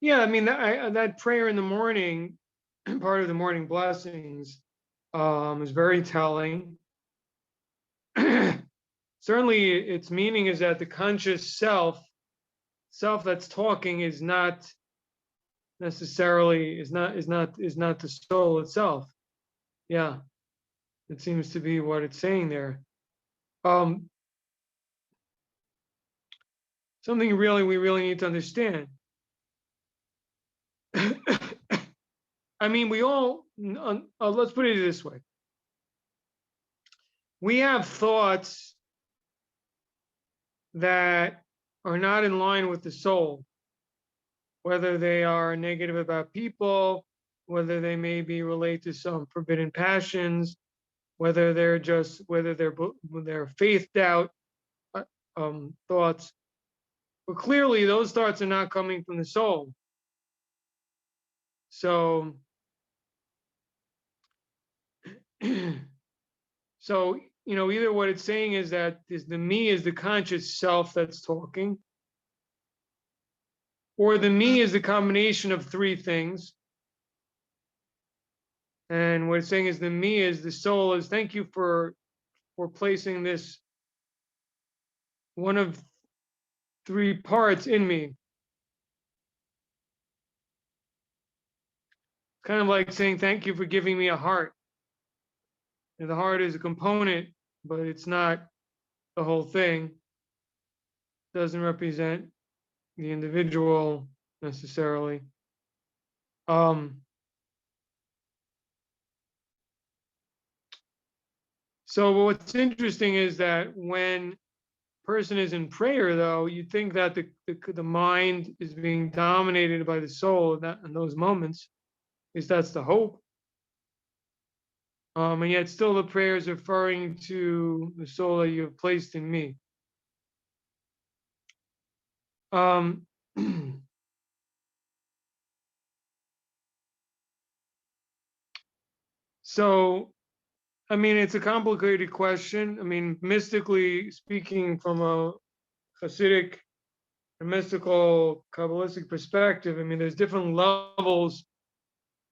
Yeah, I mean that prayer in the morning, part of the morning blessings, is very telling. Certainly, its meaning is that the conscious self that's talking is not necessarily is not the soul itself. Yeah, it seems to be what it's saying there. Um, Something we really need to understand. I mean, we all, let's put it this way. We have thoughts that are not in line with the soul, whether they are negative about people, whether they maybe relate to some forbidden passions, whether they're faith doubt thoughts. But clearly, those thoughts are not coming from the soul. So, so either what it's saying is that the me is the conscious self that's talking, or the me is the combination of three things. And what it's saying is the me is the soul is thank you for placing this one of three parts in me. Kind of like saying thank you for giving me a heart. And the heart is a component, but it's not the whole thing. Doesn't represent the individual necessarily. So what's interesting is that when a person is in prayer, though, you think that the mind is being dominated by the soul in those moments. At least that's the hope. And yet still the prayer is referring to the soul that you have placed in me. So, I mean, it's a complicated question. I mean, mystically speaking, from a Hasidic, a mystical, Kabbalistic perspective, I mean, there's different levels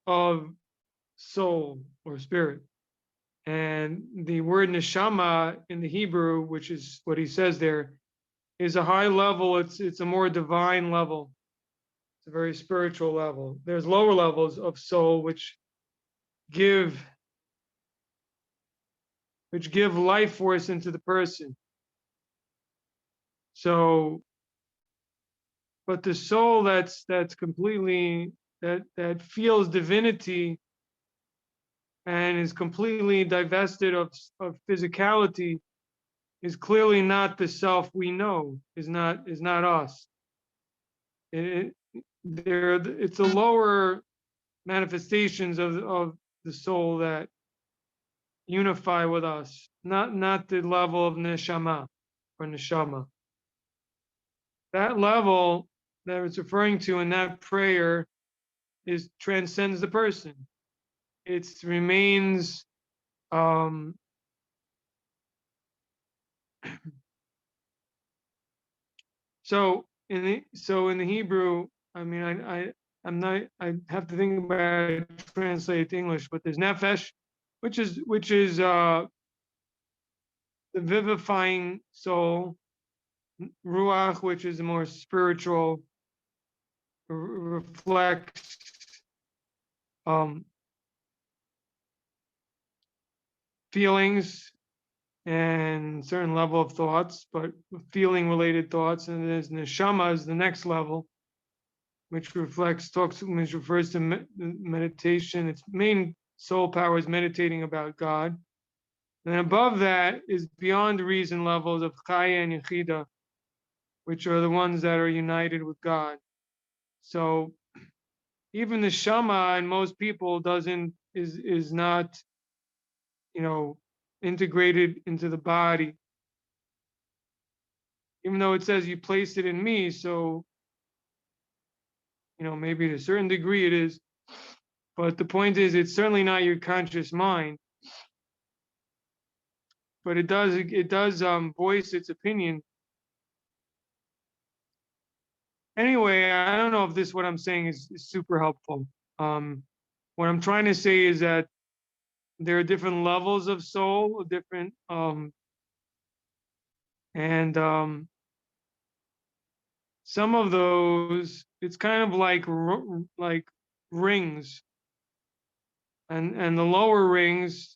of soul or spirit. And the word neshama in the Hebrew, which is what he says there, is a high level. It's a more divine level. It's a very spiritual level. There's lower levels of soul which give life force into the person. So, but the soul that's completely that feels divinity and is completely divested of physicality is clearly not the self we know. Is not us. It's a lower manifestations of the soul that unify with us, not the level of neshama or neshama. That level that it's referring to in that prayer transcends the person. It remains so in the Hebrew, I mean, I have to think about it, translate it to English, but there's nefesh, which is the vivifying soul, ruach, which is the more spiritual, reflects feelings and certain level of thoughts, but feeling related thoughts. And there's neshama is the next level, which refers to meditation. Its main soul power is meditating about God. And above that is beyond reason levels of chaya and yechida, which are the ones that are united with God. So even the shama in most people is not, integrated into the body. Even though it says you placed it in me, so maybe to a certain degree it is. But the point is, it's certainly not your conscious mind. But it does voice its opinion. anyway, I don't know if what I'm saying is super helpful. What I'm trying to say is that there are different levels of soul, different, and some of those, it's kind of like rings, and the lower rings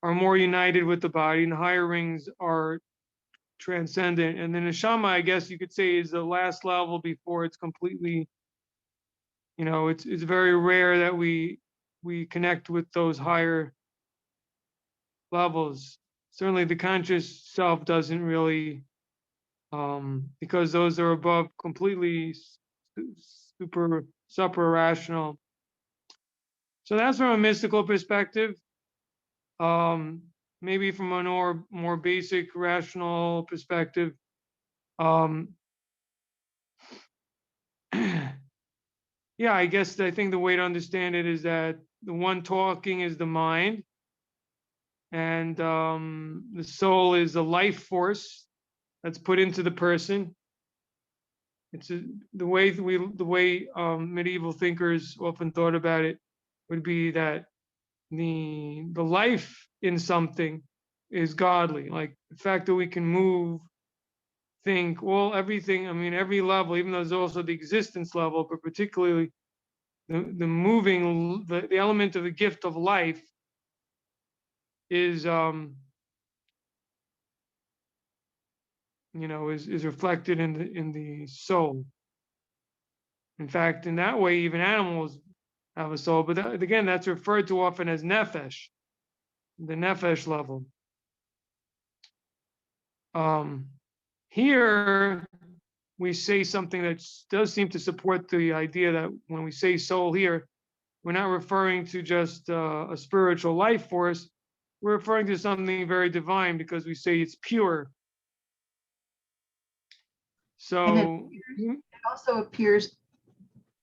are more united with the body, and the higher rings are transcendent. And then neshama, I guess you could say, is the last level before it's completely, it's very rare that we connect with those higher levels. Certainly the conscious self doesn't really, because those are above completely super rational. So that's from a mystical perspective. Maybe from a more basic rational perspective, yeah, I guess I think the way to understand it is that the one talking is the mind, and the soul is the life force that's put into the person. It's the way medieval thinkers often thought about it would be that the life in something is godly. Like the fact that we can move, think, well, everything. I mean, every level, even though there's also the existence level, but particularly the moving, the element of the gift of life is is reflected in the soul. In fact, in that way, even animals have a soul. But again, that's referred to often as nefesh, the nefesh level. Here, we say something that does seem to support the idea that when we say soul here, we're not referring to just a spiritual life force. We're referring to something very divine because we say it's pure. So it also appears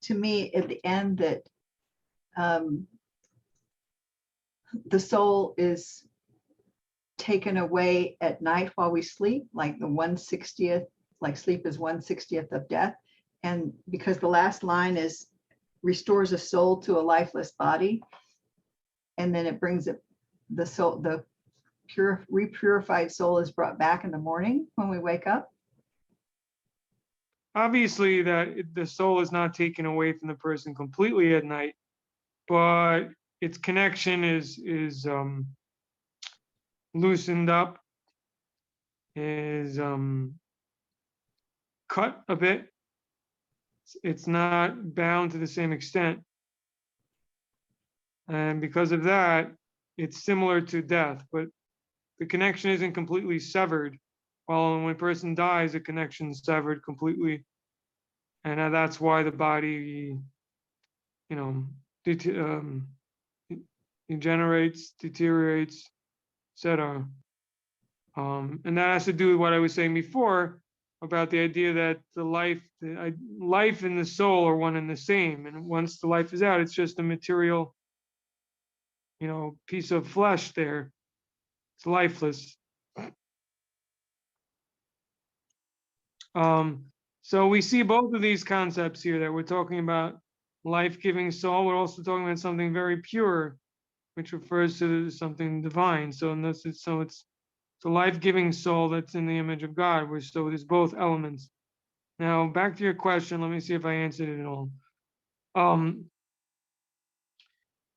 to me at the end that the soul is taken away at night while we sleep, like the 1/60th, like sleep is 1/60th of death. And because the last line is restores a soul to a lifeless body, and then it brings it, the soul, the pure repurified soul is brought back in the morning when we wake up. Obviously, that the soul is not taken away from the person completely at night, but its connection is loosened up, is cut a bit. It's not bound to the same extent, and because of that, it's similar to death, but the connection isn't completely severed. While when a person dies, the connection is severed completely, and that's why the body, degenerates, deteriorates, etc. And that has to do with what I was saying before about the idea that the life and the soul are one and the same. And once the life is out, it's just a material, piece of flesh there. It's lifeless. So we see both of these concepts here, that we're talking about life-giving soul. We're also talking about something very pure, which refers to something divine. So it's the life-giving soul that's in the image of God, so there's both elements. Now, back to your question. Let me see if I answered it at all.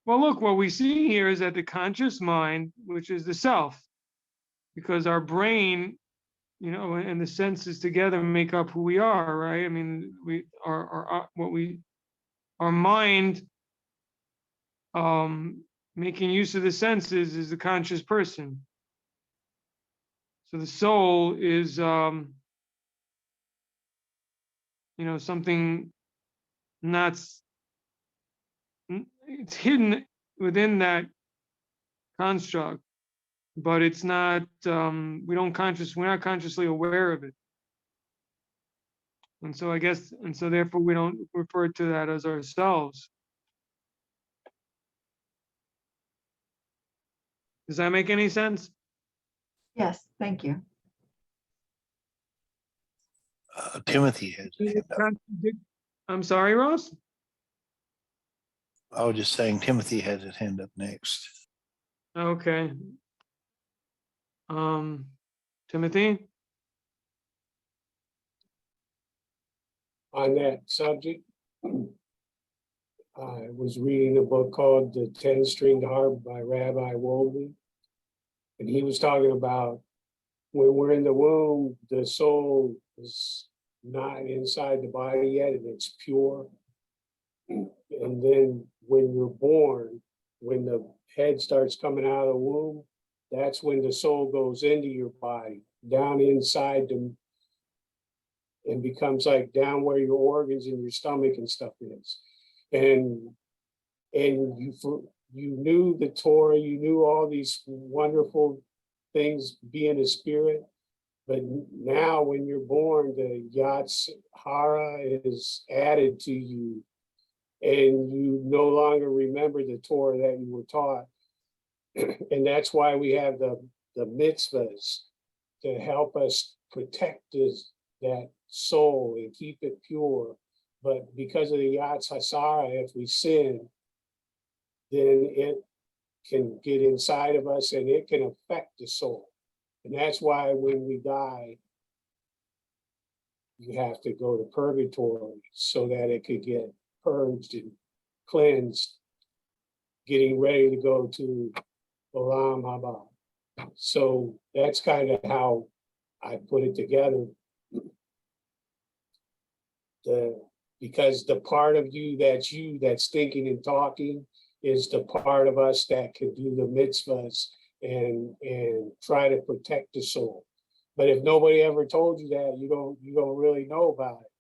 Well, look, what we see here is that the conscious mind, which is the self, because our brain, and the senses together make up who we are, right? I mean, our mind, making use of the senses, is the conscious person. So the soul is, something not, it's hidden within that construct, but it's not, we're not consciously aware of it. And so therefore we don't refer to that as ourselves. Does that make any sense? Yes, thank you. Timothy has his hand up. I'm sorry, Ross. I was just saying Timothy has his hand up next. Okay. Timothy. On that subject, I was reading a book called The 10-Stringed Harp by Rabbi Weissman. And he was talking about when we're in the womb, the soul is not inside the body yet, and it's pure. And then when you're born, when the head starts coming out of the womb, that's when the soul goes into your body, down inside them, and becomes like down where your organs and your stomach and stuff is. And you knew the Torah, you knew all these wonderful things being a spirit, but now when you're born, the Yatz Hara is added to you, and you no longer remember the Torah that you were taught. And that's why we have the mitzvahs to help us protect that soul and keep it pure. But because of the Yatz Hasara, if we sin, then it can get inside of us and it can affect the soul. And that's why when we die, you have to go to purgatory so that it could get purged and cleansed, getting ready to go to Olam Haba. So that's kind of how I put it together. Because the part of you that's thinking and talking is the part of us that can do the mitzvahs and try to protect the soul. But if nobody ever told you that, you don't really know about it.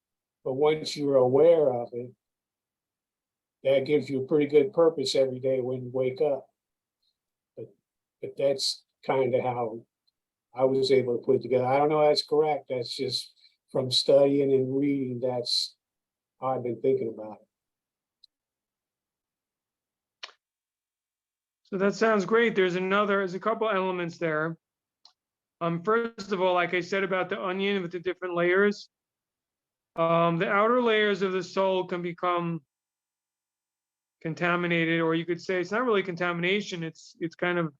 But once you're aware of it, that gives you a pretty good purpose every day when you wake up. But that's kind of how I was able to put it together. I don't know if that's correct. That's just from studying and reading. That's how I've been thinking about it. So that sounds great. There's a couple elements there. First of all, like I said about the onion with the different layers, the outer layers of the soul can become contaminated, or you could say it's not really contamination. It's kind of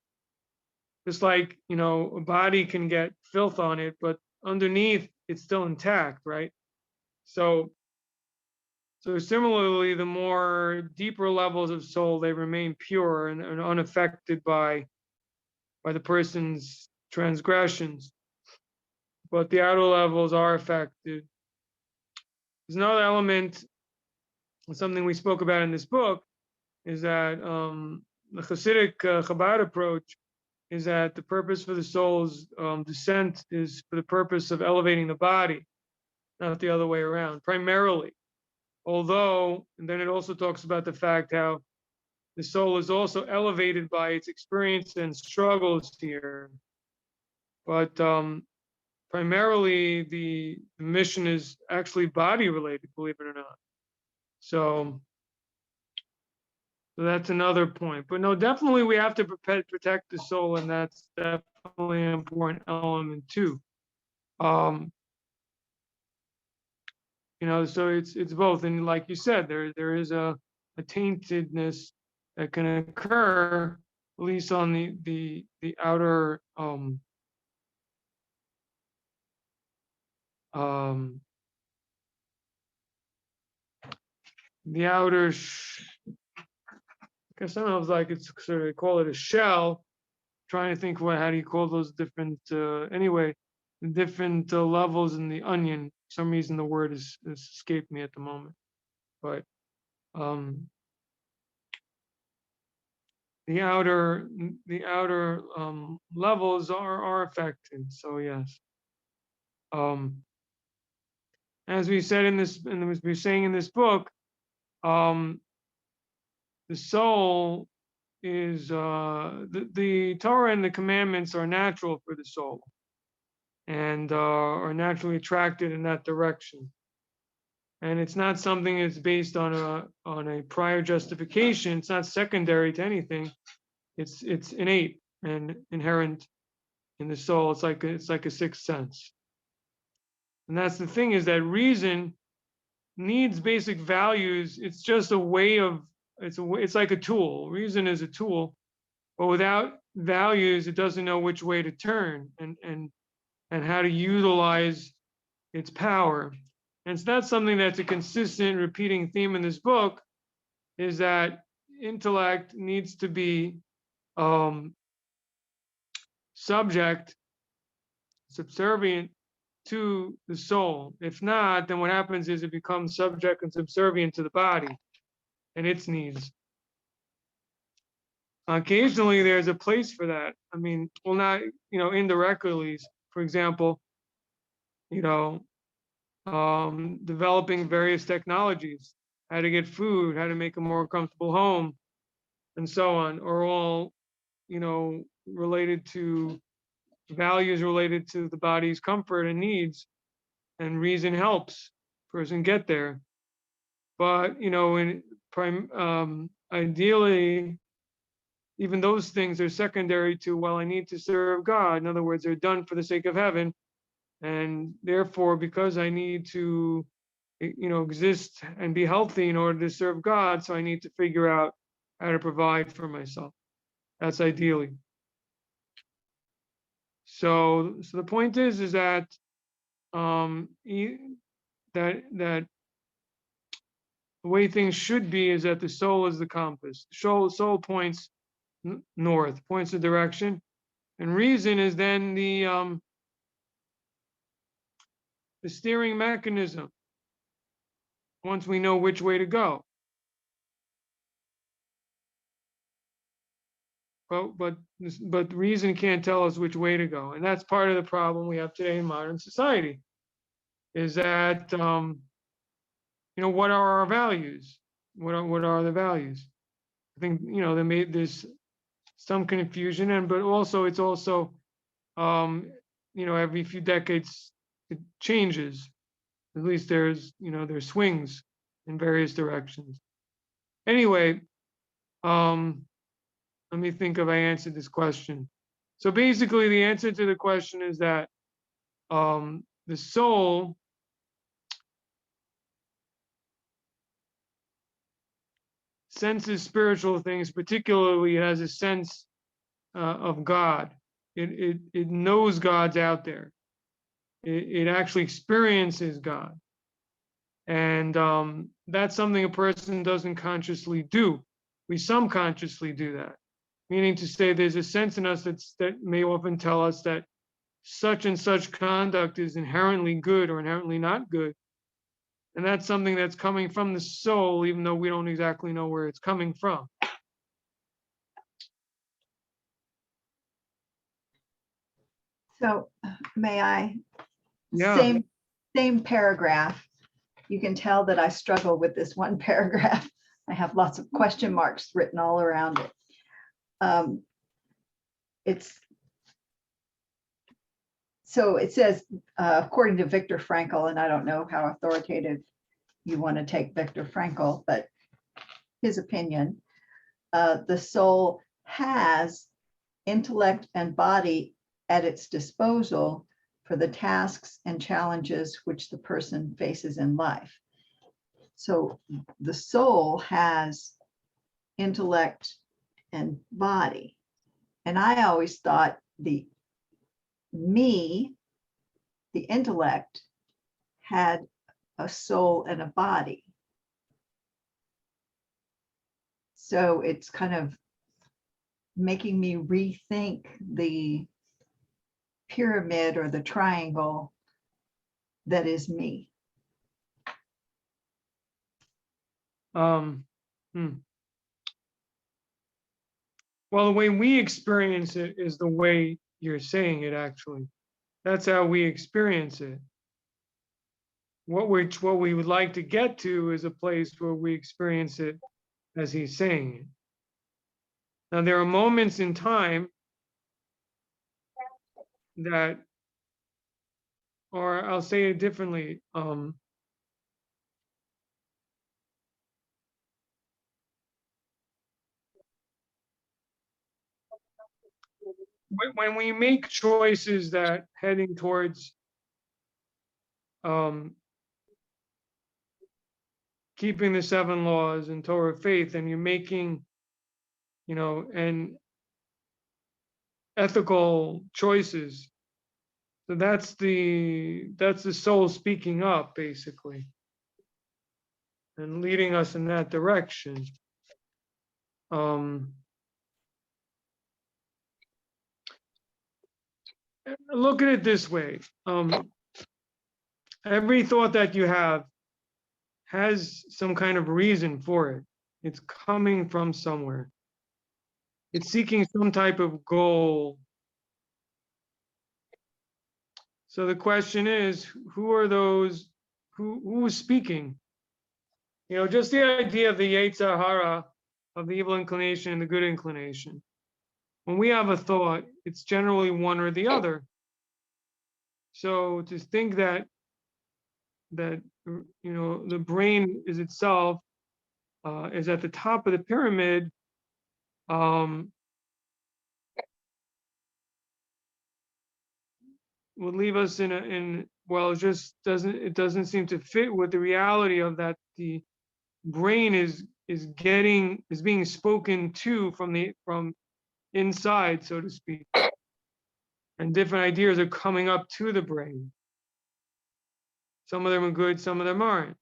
just like, a body can get filth on it, but underneath it's still intact, right? So similarly, the more deeper levels of soul, they remain pure and unaffected by the person's transgressions, but the outer levels are affected. There's another element, something we spoke about in this book, is that the Hasidic Chabad approach is that the purpose for the soul's descent is for the purpose of elevating the body, not the other way around, primarily. Although, and then it also talks about the fact how the soul is also elevated by its experience and struggles here. But primarily, the mission is actually body related, believe it or not. So that's another point. But no, definitely we have to protect the soul, and that's definitely an important element too. So it's both, and like you said, there is a taintedness that can occur, at least on the outer the outer I guess sometimes like it's sort of call it a shell. Trying to think how do you call those different anyway, the different levels in the onion. For some reason the word has escaped me at the moment, but the outer levels are affected. So yes, as we said in this, and as we're saying in this book, the soul is the Torah and the commandments are natural for the soul, and are naturally attracted in that direction. And it's not something that's based on a prior justification. It's not secondary to anything. It's innate and inherent in the soul. It's like a sixth sense. And that's the thing, is that reason needs basic values. It's just a way of, it's like a tool. Reason is a tool, but without values, it doesn't know which way to turn and how to utilize its power. And it's not something that's a consistent repeating theme in this book, is that intellect needs to be subservient to the soul. If not, then what happens is it becomes subject and subservient to the body and its needs. Occasionally, there's a place for that. I mean, well, not, indirectly, for example, developing various technologies, how to get food, how to make a more comfortable home, and so on, are all, related to values related to the body's comfort and needs, and reason helps person get there. But, ideally, even those things are secondary to, well, I need to serve God. In other words, they're done for the sake of heaven. And therefore, because I need to, exist and be healthy in order to serve God, so I need to figure out how to provide for myself. That's ideally. So the point is that that the way things should be is that the soul is the compass. Soul points north, points the direction, and reason is then the steering mechanism. Once we know which way to go, but reason can't tell us which way to go, and that's part of the problem we have today in modern society. Is that what are our values? What are the values? I think there's some confusion, but also it's also every few decades it changes. At least there's swings in various directions. Anyway, let me think if I answered this question. So basically, the answer to the question is that the soul senses spiritual things. Particularly, it has a sense of God. It knows God's out there. It actually experiences God, and that's something a person doesn't consciously do. We subconsciously do that, meaning to say there's a sense in us that may often tell us that such and such conduct is inherently good or inherently not good, and that's something that's coming from the soul, even though we don't exactly know where it's coming from. So may I? Yeah. Same paragraph. You can tell that I struggle with this one paragraph. I have lots of question marks written all around it. So it says, according to Viktor Frankl, and I don't know how authoritative you want to take Viktor Frankl, but his opinion, the soul has intellect and body at its disposal for the tasks and challenges which the person faces in life. So the soul has intellect and body. And I always thought the intellect, had a soul and a body. So it's kind of making me rethink the pyramid or the triangle that is me. Well, the way we experience it is the way you're saying it, actually. That's how we experience it. What we would like to get to is a place where we experience it as he's saying it. Now, there are moments in time that, or I'll say it differently, when we make choices that heading towards keeping the 7 laws and Torah of faith, and you're making, and ethical choices. So that's the soul speaking up, basically, and leading us in that direction. Look at it this way. Every thought that you have has some kind of reason for it. It's coming from somewhere. It's seeking some type of goal. So the question is, who are those, who is speaking? Just the idea of the Yetzer Hara, of the evil inclination and the good inclination. When we have a thought, it's generally one or the other. So to think that the brain is itself is at the top of the pyramid, would leave us it doesn't seem to fit with the reality of that the brain is being spoken to from inside, so to speak, and different ideas are coming up to the brain. Some of them are good, some of them aren't.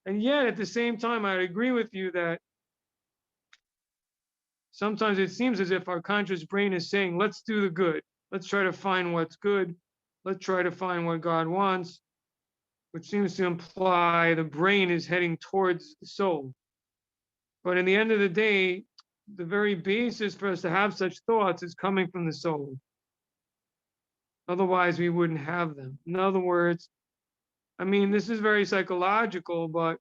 And yet at the same time, I agree with you that sometimes it seems as if our conscious brain is saying, let's do the good. Let's try to find what's good. Let's try to find what God wants, which seems to imply the brain is heading towards the soul. But in the end of the day, the very basis for us to have such thoughts is coming from the soul. Otherwise, we wouldn't have them. In other words, this is very psychological, but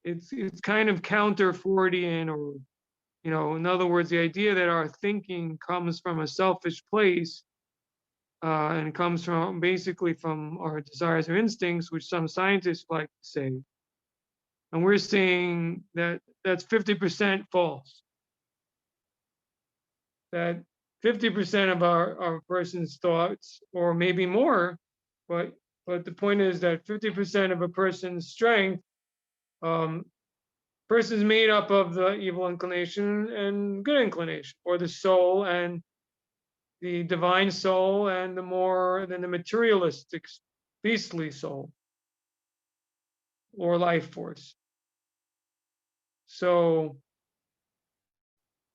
it's kind of counter Freudian, or in other words, the idea that our thinking comes from a selfish place, and comes from basically from our desires or instincts, which some scientists like to say. And we're saying that that's 50% false. That 50% of our person's thoughts, or maybe more, but the point is that 50% of a person's strength, person's made up of the evil inclination and good inclination, or the soul and the divine soul, and the materialistic beastly soul or life force. So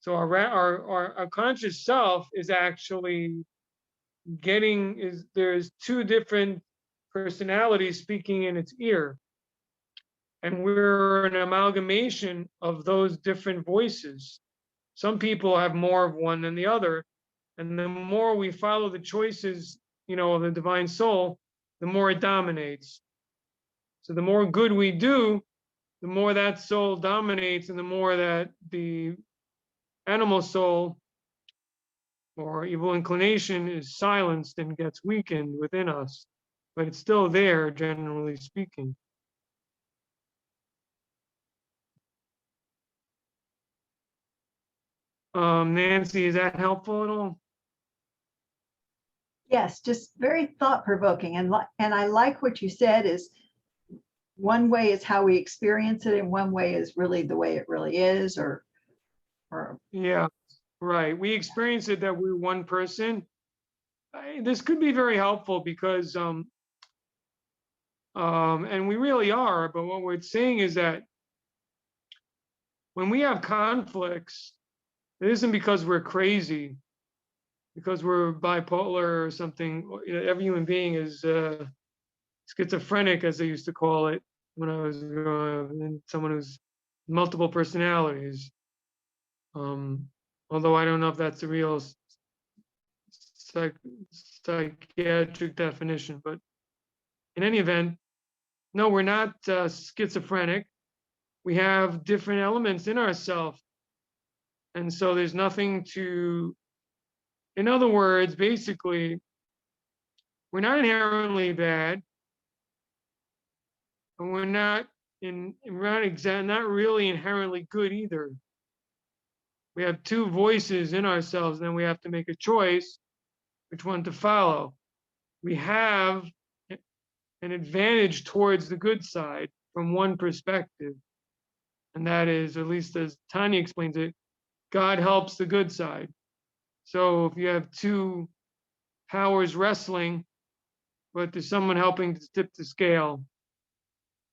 our conscious self is actually there's 2 different personalities speaking in its ear, and we're an amalgamation of those different voices. Some people have more of one than the other, and the more we follow the choices, of the divine soul, the more it dominates. So the more good we do, the more that soul dominates, and the more that the animal soul or evil inclination is silenced and gets weakened within us. But it's still there, generally speaking. Nancy, is that helpful at all? Yes, just very thought-provoking. And I like what you said is one way is how we experience it, and one way is really the way it really is, or Yeah, right. We experience it that we're one person. This could be very helpful because and we really are, but what we're saying is that when we have conflicts, it isn't because we're crazy, because we're bipolar or something. Every human being is schizophrenic, as they used to call it when I was growing up, and someone who's multiple personalities. Although I don't know if that's a real psychiatric definition, but in any event, no, we're not schizophrenic. We have different elements in ourselves. And so there's nothing to, in other words, basically, we're not inherently bad, and we're not not really inherently good either. We have 2 voices in ourselves, and then we have to make a choice which one to follow. We have an advantage towards the good side from one perspective. And that is, at least as Tanya explains it, God helps the good side. So if you have two powers wrestling, but there's someone helping to tip the scale,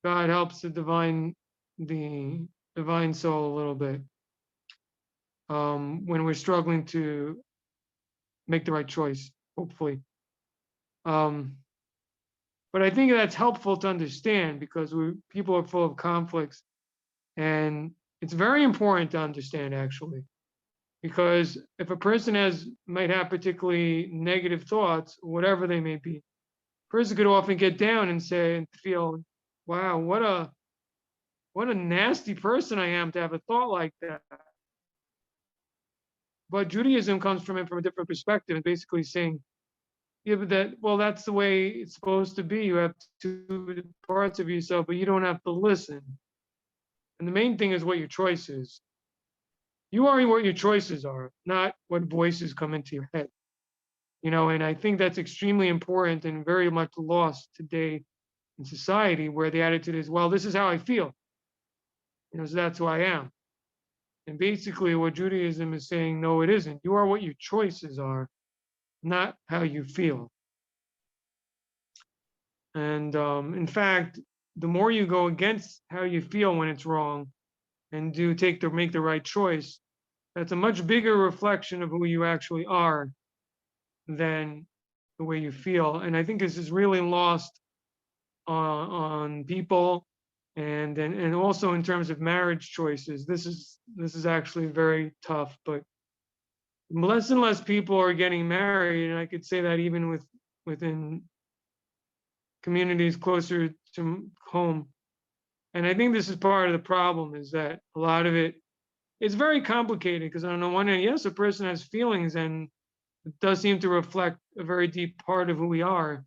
God helps the divine soul a little bit when we're struggling to make the right choice, hopefully. But I think that's helpful to understand because people are full of conflicts, and it's very important to understand actually, because if a person might have particularly negative thoughts, whatever they may be, a person could often get down and say and feel, wow, what a nasty person I am to have a thought like that. But Judaism comes from it from a different perspective and basically saying, yeah, but that's the way it's supposed to be. You have two parts of yourself, but you don't have to listen. And the main thing is what your choice is. You are what your choices are, not what voices come into your head. And I think that's extremely important and very much lost today in society, where the attitude is, well, this is how I feel. So that's who I am. And basically what Judaism is saying, no, it isn't. You are what your choices are, not how you feel. And in fact, the more you go against how you feel when it's wrong and make the right choice, that's a much bigger reflection of who you actually are than the way you feel. And I think this is really lost on people, and also in terms of marriage choices. This is actually very tough, but less and less people are getting married, and I could say that even within communities closer to home. And I think this is part of the problem, is that a lot of it's very complicated, because on the one hand, yes, a person has feelings, and it does seem to reflect a very deep part of who we are.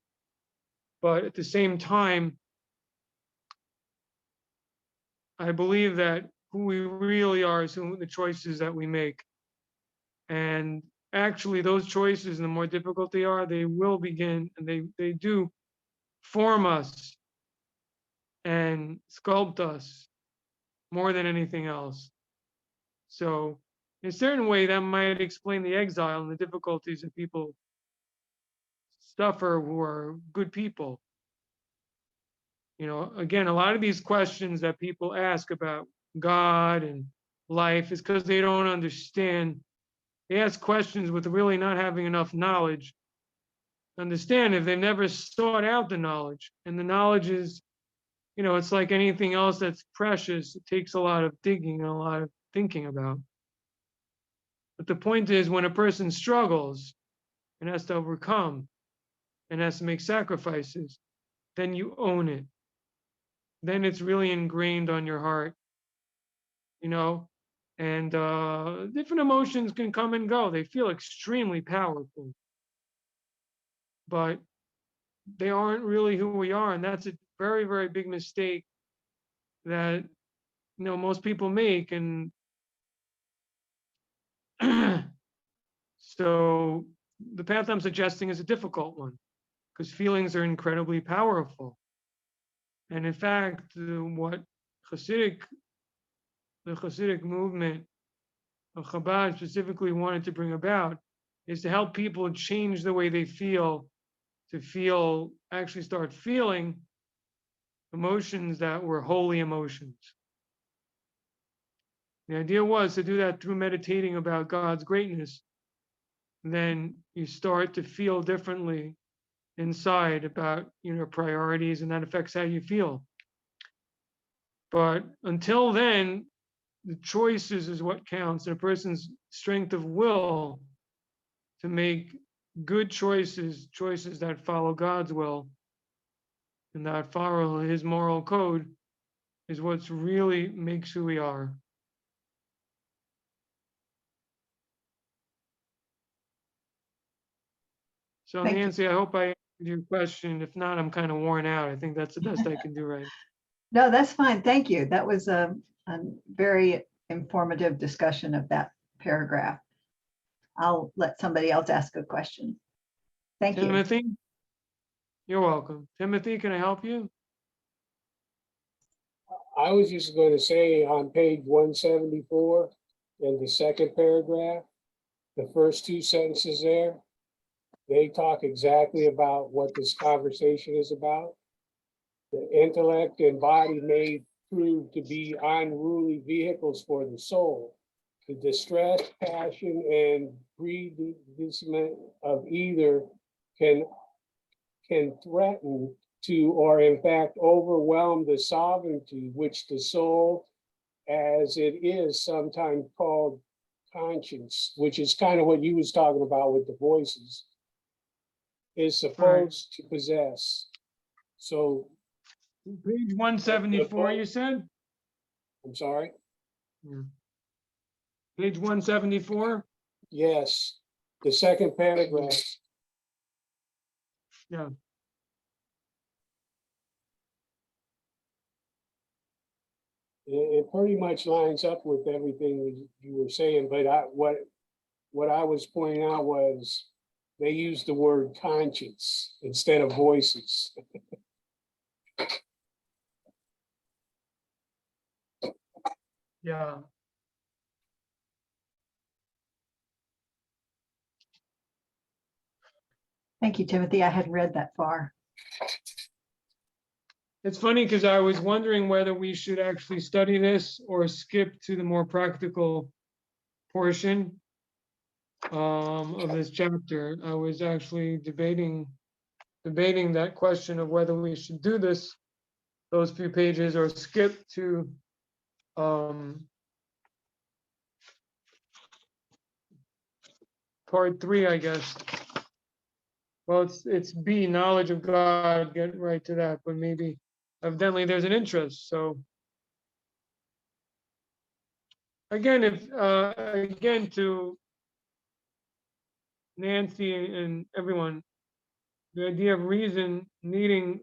But at the same time, I believe that who we really are is the choices that we make. And actually, those choices, and the more difficult they are, they will begin, and they do form us and sculpt us more than anything else. So in a certain way, that might explain the exile and the difficulties that people suffer who are good people. Again, a lot of these questions that people ask about God and life is because they don't understand. They ask questions with really not having enough knowledge. Understand, if they've never sought out the knowledge, and the knowledge is, it's like anything else that's precious. It takes a lot of digging and a lot of thinking about. But the point is, when a person struggles and has to overcome and has to make sacrifices, then you own it. Then it's really ingrained on your heart, and different emotions can come and go. They feel extremely powerful, but they aren't really who we are. And that's a very, very big mistake that, most people make. And so the path I'm suggesting is a difficult one, because feelings are incredibly powerful. And in fact, what the Hasidic movement of Chabad specifically wanted to bring about is to help people change the way they feel, to actually start feeling emotions that were holy emotions. The idea was to do that through meditating about God's greatness. Then you start to feel differently inside about priorities, and that affects how you feel. But until then, the choices is what counts, and a person's strength of will to make good choices that follow God's will and that follow his moral code, is what's really makes who we are. So Thank you. Nancy, I hope I answered your question. If not, I'm kind of worn out. I think that's the best I can do right now. No, that's fine. Thank you. That was a very informative discussion of that paragraph. I'll let somebody else ask a question. Thank you. Timothy? You're welcome. Timothy, can I help you? I was just going to say on page 174, in the second paragraph, the first two sentences there, they talk exactly about what this conversation is about. The intellect and body may prove to be unruly vehicles for the soul. The distress, passion, and predisposition of either can threaten to, or in fact overwhelm the sovereignty which the soul, as it is sometimes called conscience, which is kind of what you was talking about with the voices, is supposed to possess. So, Page 174, you said? I'm sorry, Yeah. Page 174? yes, the second paragraph. Yeah. It pretty much lines up with everything you were saying, but what I was pointing out was they used the word conscience instead of voices. Yeah. Thank you, Timothy. I hadn't read that far. It's funny because I was wondering whether we should actually study this or skip to the more practical portion of this chapter. I was actually debating that question of whether we should do those few pages, or skip to part 3, I guess. Well, it's B, knowledge of God, get right to that, but maybe evidently there's an interest. So again, again, to Nancy and everyone, the idea of reason needing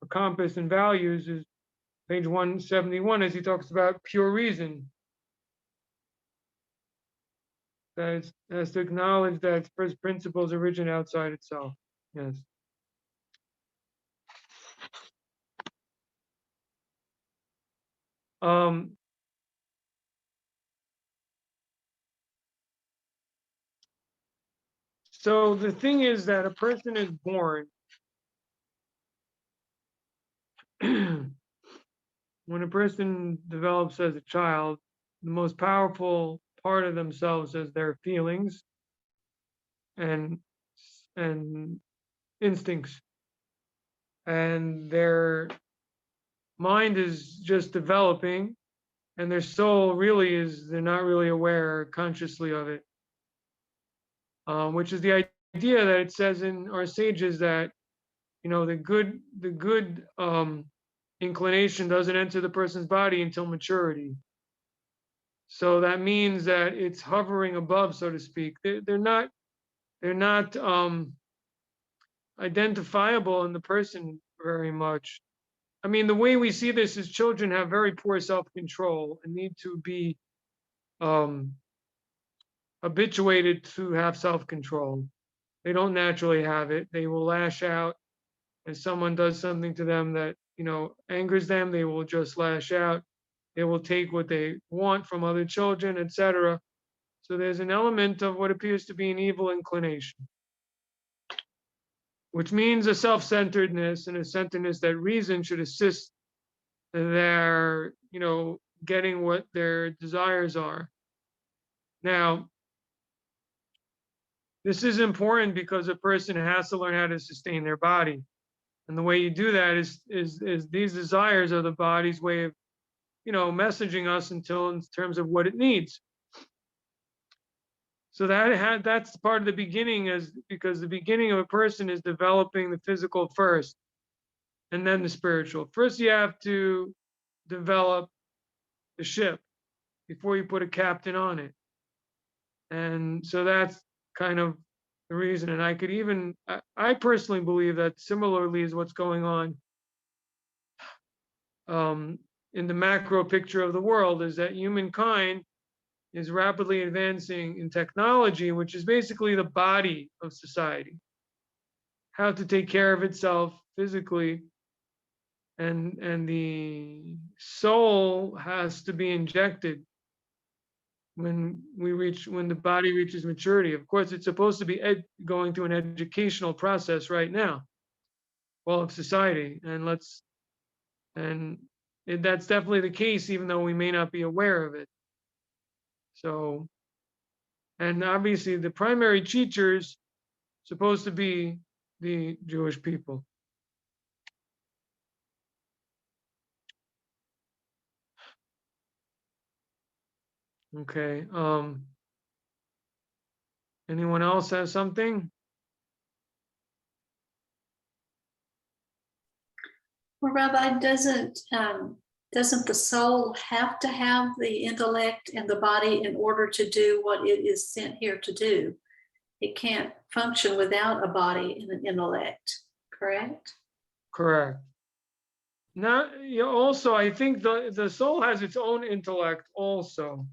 a compass and values is page 171, as he talks about pure reason. That it has to acknowledge that its first principles origin outside itself. Yes. So the thing is that a person is born when a person develops as a child, the most powerful part of themselves is their feelings and instincts, and their mind is just developing, and their soul really is, they're not really aware consciously of it, which is the idea that it says in our sages that, you know, the good inclination doesn't enter the person's body until maturity. So that means that it's hovering above, so to speak. They're not identifiable in the person very much. I mean, the way we see this is children have very poor self-control and need to be habituated to have self-control. They don't naturally have it. They will lash out if someone does something to them that, you know, angers them. They will just lash out. They will take what they want from other children, etc. So there's an element of what appears to be an evil inclination, which means a self-centeredness and a centeredness that reason should assist their, you know, getting what their desires are. Now, this is important because a person has to learn how to sustain their body. And the way you do that is these desires are the body's way of, you know, messaging us until in terms of what it needs. So that's part of the beginning, is because the beginning of a person is developing the physical first and then the spiritual. First, you have to develop the ship before you put a captain on it. And so that's kind of the reason. And I could even, I personally believe that similarly is what's going on in the macro picture of the world, is that humankind is rapidly advancing in technology, which is basically the body of society. how to take care of itself physically, and the soul has to be injected when the body reaches maturity. Of course, it's supposed to be going through an educational process right now, all of society, that's definitely the case, even though we may not be aware of it. So, and obviously the primary teachers supposed to be the Jewish people. Okay. Anyone else have something? Well, Rabbi, doesn't the soul have to have the intellect and the body in order to do what it is sent here to do? It can't function without a body and an intellect, correct? Correct. Now, also, I think the soul has its own intellect also.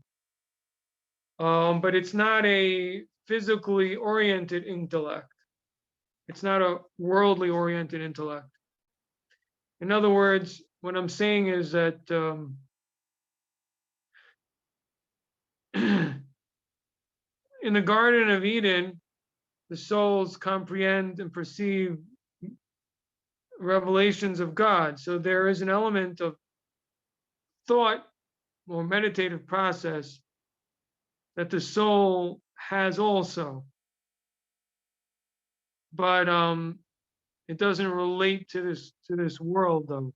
But it's not a physically oriented intellect. It's not a worldly oriented intellect. In other words, what I'm saying is that in the Garden of Eden, the souls comprehend and perceive revelations of God. So there is an element of thought or meditative process that the soul has also. But it doesn't relate to this world, though.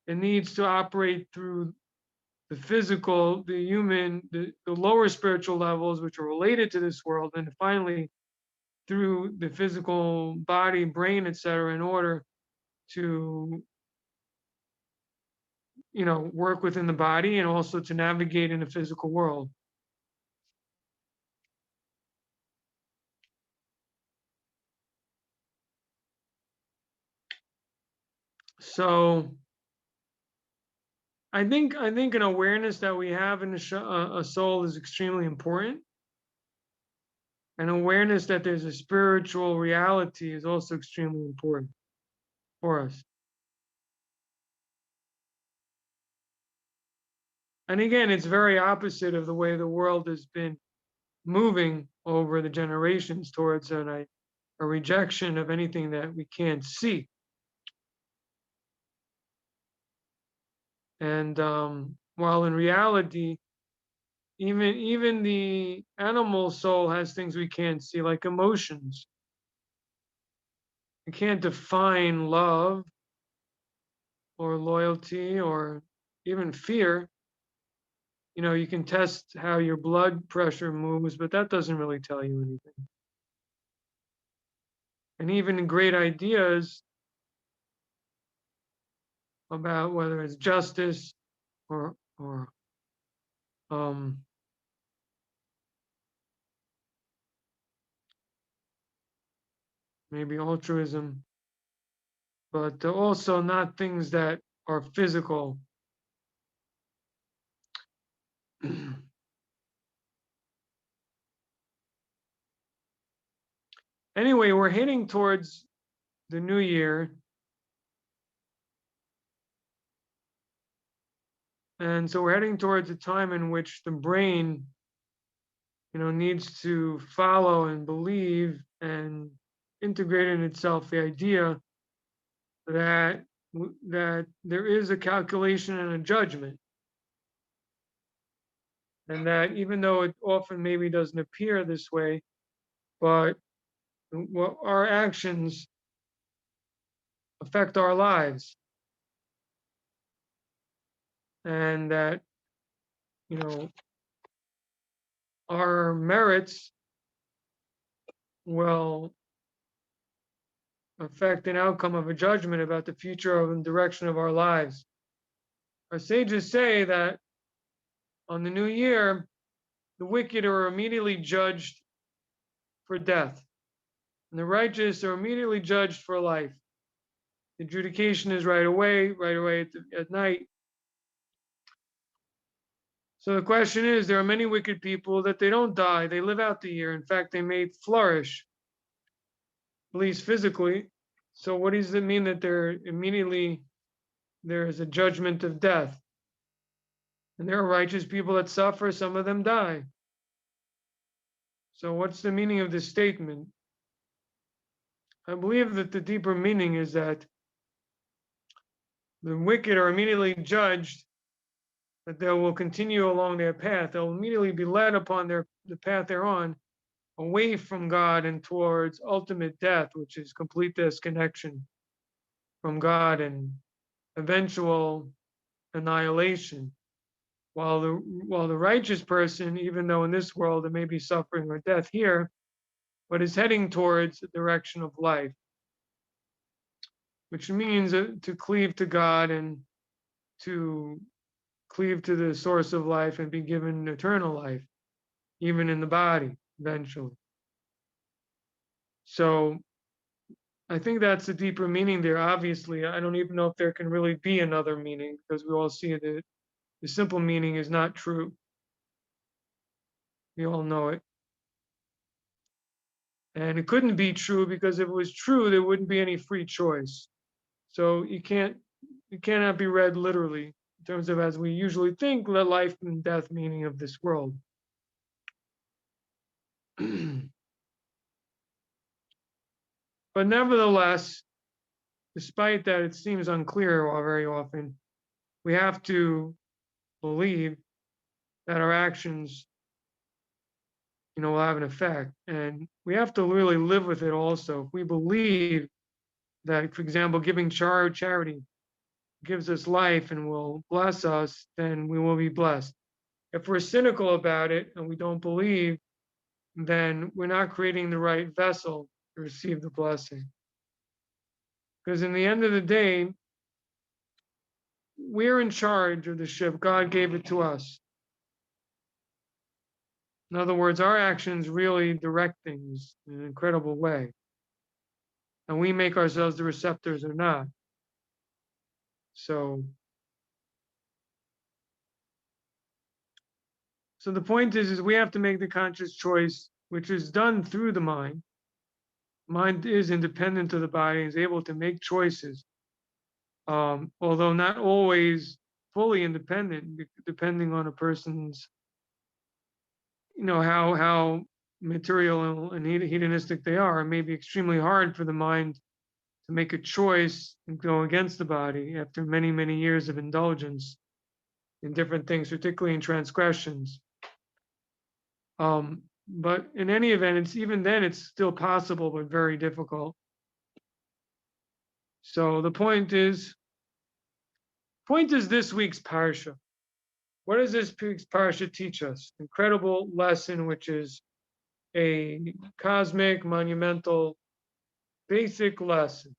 It needs to operate through the physical, the human, the lower spiritual levels, which are related to this world, and finally through the physical body, brain, etc., in order to, work within the body and also to navigate in the physical world. So I think an awareness that we have in a soul is extremely important. An awareness that there's a spiritual reality is also extremely important for us. And again, it's very opposite of the way the world has been moving over the generations towards a rejection of anything that we can't see. And while in reality, even the animal soul has things we can't see, like emotions. You can't define love or loyalty or even fear. You can test how your blood pressure moves, but that doesn't really tell you anything. And even great ideas about whether it's justice or maybe altruism, but also not things that are physical. Anyway, we're heading towards the new year. And so we're heading towards a time in which the brain, needs to follow and believe and integrate in itself the idea that there is a calculation and a judgment. And that even though it often maybe doesn't appear this way, but our actions affect our lives. And that, our merits will affect an outcome of a judgment about the future of and direction of our lives. Our sages say that on the new year, the wicked are immediately judged for death, and the righteous are immediately judged for life. The adjudication is right away at night. So the question is, there are many wicked people that they don't die, they live out the year. In fact, they may flourish. at least physically. So what does it mean that there is a judgment of death? And there are righteous people that suffer, some of them die. So what's the meaning of this statement? I believe that the deeper meaning is that the wicked are immediately judged, that they will continue along their path. They'll immediately be led upon the path they're on, away from God and towards ultimate death, which is complete disconnection from God and eventual annihilation. While the righteous person, even though in this world there may be suffering or death here, but is heading towards the direction of life, which means to cleave to God and to cleave to the source of life and be given eternal life, even in the body, eventually. So I think that's a deeper meaning there. Obviously, I don't even know if there can really be another meaning, because we all see that the simple meaning is not true. We all know it. And it couldn't be true, because if it was true, there wouldn't be any free choice. So it cannot be read literally in terms of, as we usually think, the life and death meaning of this world. But nevertheless, despite that it seems unclear very often, we have to believe that our actions, will have an effect. And we have to really live with it also. If we believe that, for example, giving charity gives us life and will bless us, then we will be blessed. If we're cynical about it and we don't believe, then we're not creating the right vessel to receive the blessing. Because in the end of the day, we're in charge of the ship. God gave it to us. In other words, our actions really direct things in an incredible way. And we make ourselves the receptors or not. So the point is we have to make the conscious choice, which is done through the mind. Mind is independent of the body, is able to make choices, although not always fully independent, depending on a person's, how material and hedonistic they are. It may be extremely hard for the mind to make a choice and go against the body after many, many years of indulgence in different things, particularly in transgressions. But in any event, even then it's still possible, but very difficult. So the point is this week's parsha. What does this week's parsha teach us? Incredible lesson, which is a cosmic, monumental, basic lesson.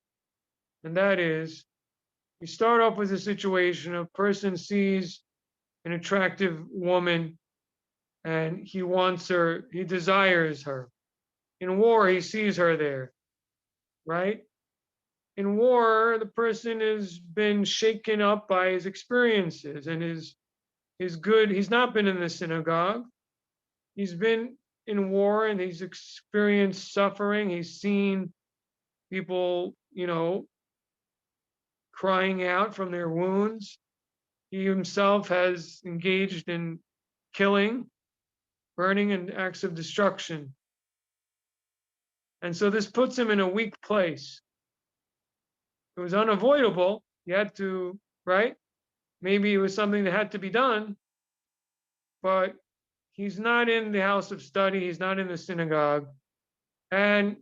And that is, you start off with a situation, a person sees an attractive woman and he wants her, he desires her. In war, he sees her there, right? In war, the person has been shaken up by his experiences and he's not been in the synagogue. He's been in war and he's experienced suffering. He's seen people, crying out from their wounds. He himself has engaged in killing, burning, and acts of destruction. And so this puts him in a weak place. It was unavoidable. He had to, right? Maybe it was something that had to be done, but he's not in the house of study. He's not in the synagogue. And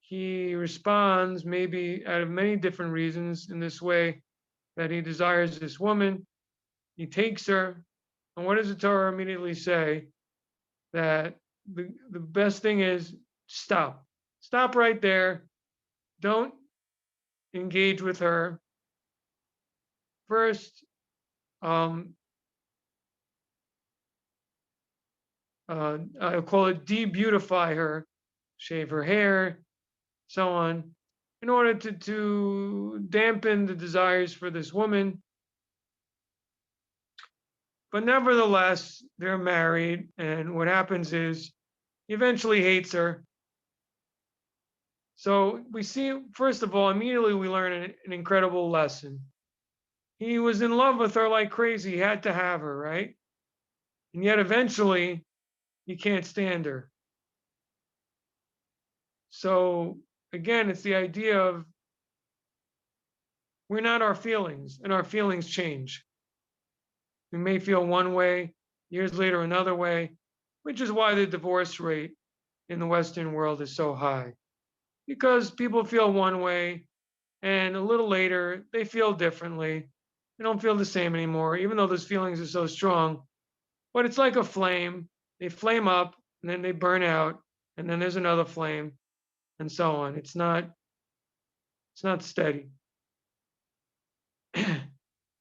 he responds, maybe out of many different reasons, in this way, that he desires this woman. He takes her. And what does the Torah immediately say? That the best thing is stop. Stop right there. Don't engage with her. First, I'll call it de-beautify her, shave her hair, so on, in order to dampen the desires for this woman. But nevertheless, they're married, and what happens is he eventually hates her. So we see, first of all, immediately we learn an incredible lesson. He was in love with her like crazy. He had to have her, right? And yet eventually he can't stand her. So again, it's the idea of we're not our feelings, and our feelings change. We may feel one way, years later another way, which is why the divorce rate in the Western world is so high. Because people feel one way, and a little later they feel differently. They don't feel the same anymore, even though those feelings are so strong. But it's like a flame. They flame up, and then they burn out, and then there's another flame, and so on. It's not steady.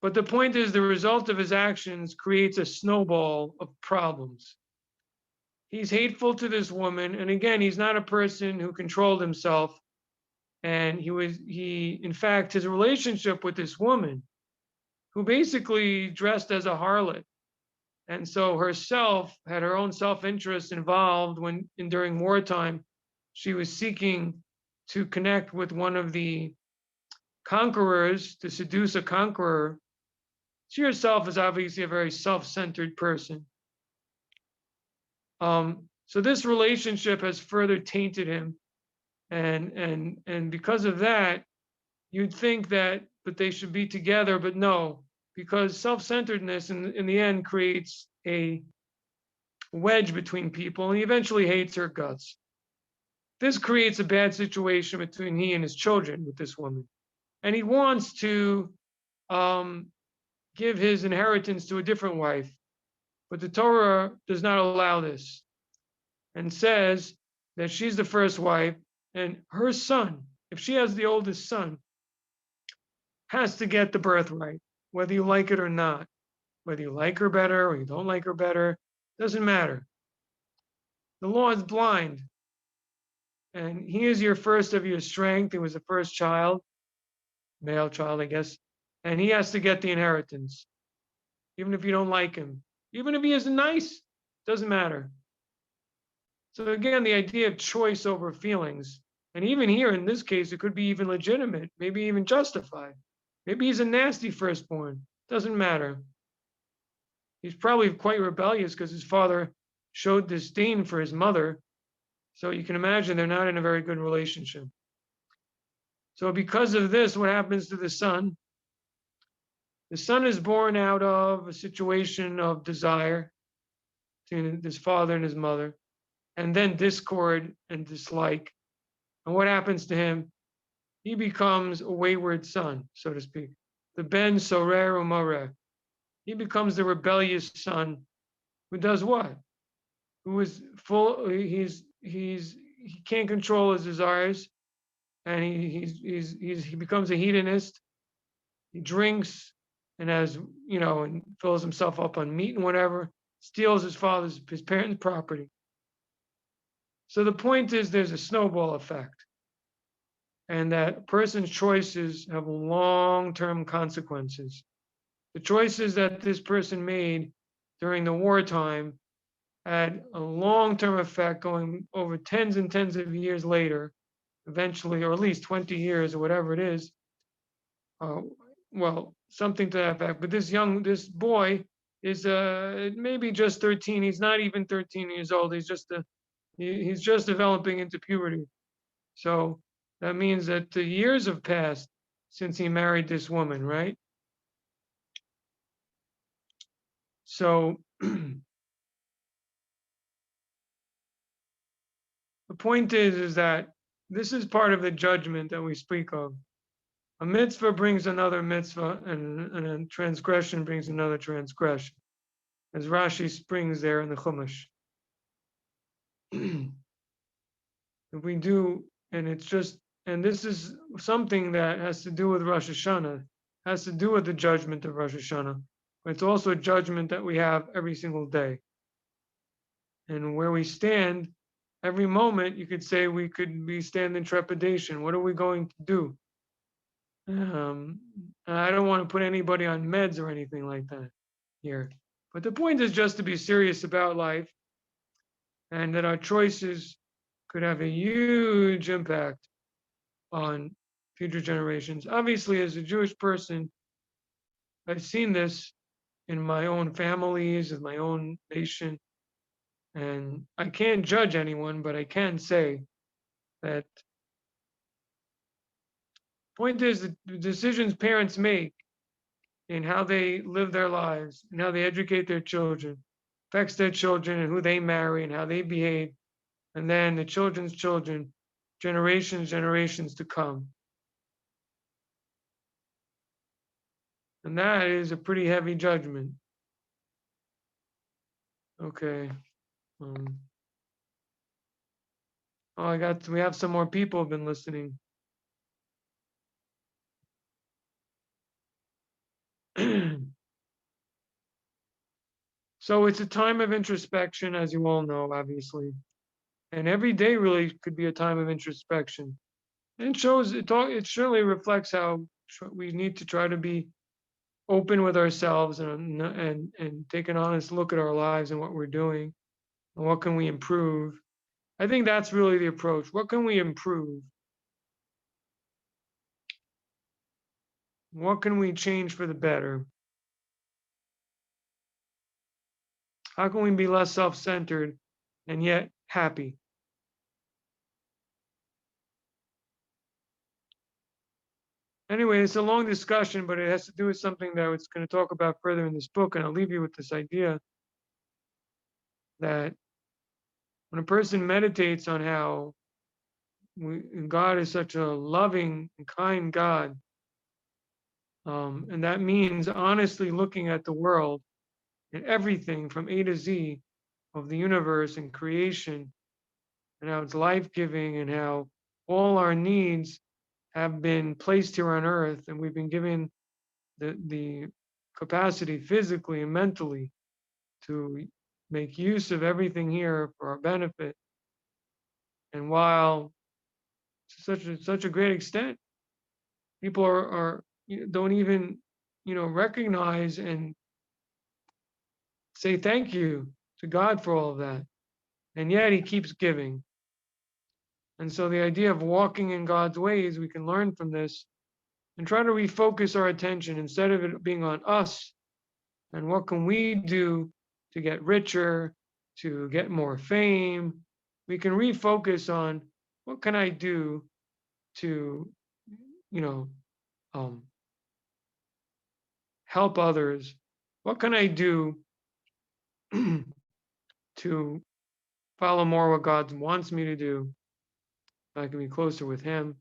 But the point is, the result of his actions creates a snowball of problems. He's hateful to this woman, and again, he's not a person who controlled himself. And in fact, his relationship with this woman, who basically dressed as a harlot, and so herself had her own self-interest involved during wartime, she was seeking to connect with one of the conquerors, to seduce a conqueror. She herself is obviously a very self-centered person. So this relationship has further tainted him, and because of that, you'd think that they should be together, but no, because self-centeredness in the end creates a wedge between people, and he eventually hates her guts. This creates a bad situation between he and his children with this woman, and he wants to give his inheritance to a different wife, but the Torah does not allow this, and says that she's the first wife, and her son, if she has the oldest son, has to get the birthright, whether you like it or not. Whether you like her better or you don't like her better, doesn't matter. The law is blind. And he is your first of your strength. He was the first child, male child, I guess. And he has to get the inheritance, even if you don't like him. Even if he isn't nice, doesn't matter. So again, the idea of choice over feelings. And even here, in this case, it could be even legitimate, maybe even justified. Maybe he's a nasty firstborn, doesn't matter. He's probably quite rebellious because his father showed disdain for his mother. So you can imagine they're not in a very good relationship. So because of this, what happens to the son? The son is born out of a situation of desire between his father and his mother, and then discord and dislike. And what happens to him? He becomes a wayward son, so to speak. The ben sorer umareh. He becomes the rebellious son who does what? Who is full? He can't control his desires, and he becomes a hedonist. He drinks and and fills himself up on meat and whatever. Steals his parents' property. So the point is, there's a snowball effect, and that a person's choices have long-term consequences. The choices that this person made during the wartime had a long-term effect going over tens and tens of years later, eventually, or at least 20 years or whatever it is. Well, something to that effect. But this boy is maybe just 13. He's not even 13 years old. He's just developing into puberty. So that means that the years have passed since he married this woman, right? So the point is that this is part of the judgment that we speak of. A mitzvah brings another mitzvah, and a transgression brings another transgression, as Rashi brings there in the Chumash. If we do, and this is something that has to do with Rosh Hashanah, has to do with the judgment of Rosh Hashanah, but it's also a judgment that we have every single day. And where we stand, every moment, you could say we stand in trepidation. What are we going to do? I don't want to put anybody on meds or anything like that here. But the point is just to be serious about life, and that our choices could have a huge impact on future generations. Obviously, as a Jewish person, I've seen this in my own families, in my own nation, and I can't judge anyone, but I can say that point is the decisions parents make in how they live their lives and how they educate their children affects their children and who they marry and how they behave, and then the children's children, generations to come. And that is a pretty heavy judgment. Okay. Oh, we have some more people have been listening. So it's a time of introspection, as you all know, obviously. And every day really could be a time of introspection. And it surely reflects how we need to try to be open with ourselves and take an honest look at our lives and what we're doing and what can we improve. I think that's really the approach. What can we improve? What can we change for the better? How can we be less self-centered and yet happy? Anyway, it's a long discussion, but it has to do with something that I was going to talk about further in this book. And I'll leave you with this idea that when a person meditates on how God is such a loving and kind God, and that means honestly looking at the world and everything from A to Z of the universe and creation, and how it's life-giving and how all our needs have been placed here on earth, and we've been given the capacity physically and mentally to make use of everything here for our benefit. And while to such a great extent, people don't even recognize and say thank you to God for all of that, and yet He keeps giving. And so the idea of walking in God's ways, we can learn from this and try to refocus our attention instead of it being on us and what can we do to get richer, to get more fame. We can refocus on what can I do to, help others. What can I do to follow more what God wants me to do? So I can be closer with Him.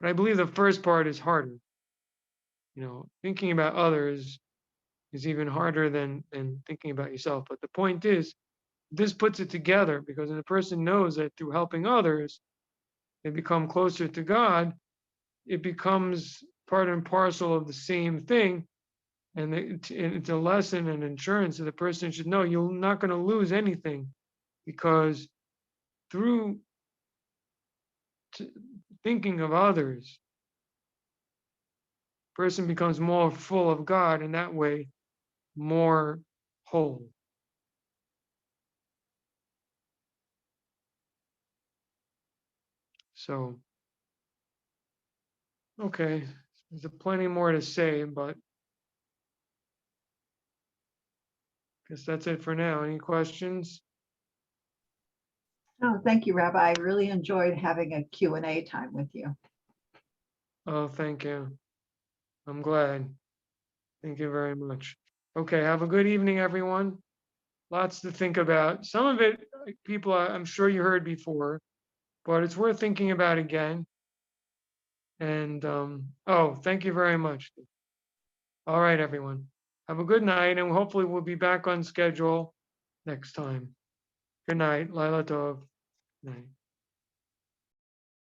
But I believe the first part is harder. Thinking about others is even harder than thinking about yourself. But the point is, this puts it together, because when a person knows that through helping others, they become closer to God, it becomes part and parcel of the same thing. And it's a lesson and insurance that the person should know you're not going to lose anything, because through thinking of others, person becomes more full of God, and that way more whole. So, okay, there's plenty more to say, but I guess that's it for now. Any questions? Oh, thank you, Rabbi. I really enjoyed having a Q&A time with you. Oh, thank you. I'm glad. Thank you very much. Okay, have a good evening, everyone. Lots to think about. Some of it, people, I'm sure you heard before, but it's worth thinking about again. And, oh, thank you very much. All right, everyone. Have a good night, and hopefully we'll be back on schedule next time. Good night. Laila Tov. Night.